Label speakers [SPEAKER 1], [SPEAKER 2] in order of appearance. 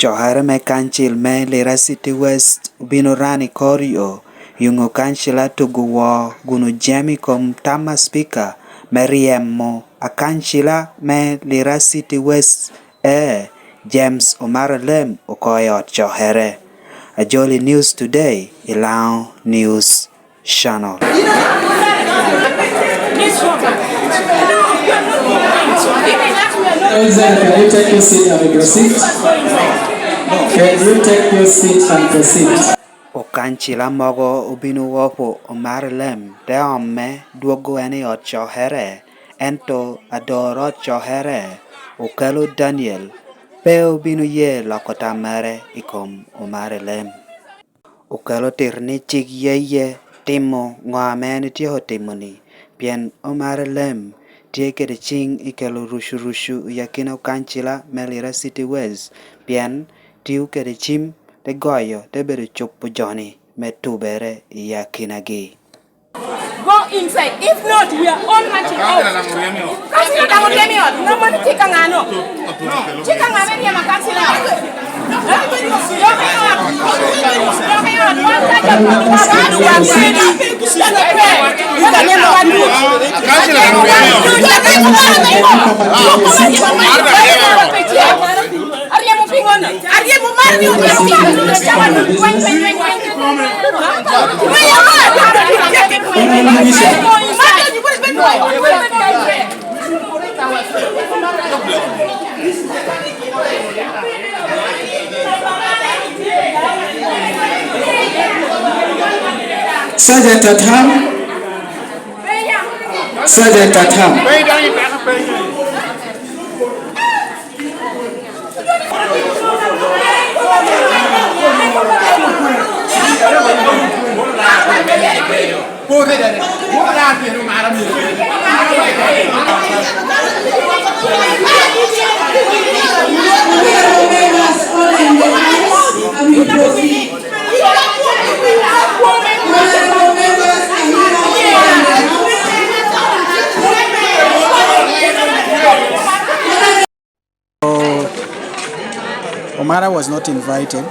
[SPEAKER 1] Johara me Council me Lira City West bino rani korio yungo Councillor tuguwa gunu jemi kom tama speaker meriemo a Councillor me Lira City West James Omara Elem okoyot Johere. A Jolly News Today, Elem News Channel.
[SPEAKER 2] Alexander, can you take your seat and proceed? Can you take your seat and proceed?
[SPEAKER 1] O Councillor mogo ubinu wopo Omara Elem te omme duogo ene ot Johere ento adoro Johere okelo Daniel pe ubinu ye lokota mere ikom Omara Elem okelo tirni chik ye timo ng'amene tiyo timoni pien Omara Elem tie kede ching ikelo rushu yakino Councillor me Lira City West pien tiu kede chim te goyo te bedo chopo joni me tubere yakinagi.
[SPEAKER 3] Go inside. If not, we are all marching out. Councillor, no money take ngano. Take ngano ni ma councillor.
[SPEAKER 2] Sergeant Tatam. Sergeant Tatam.
[SPEAKER 4] Omara was not invited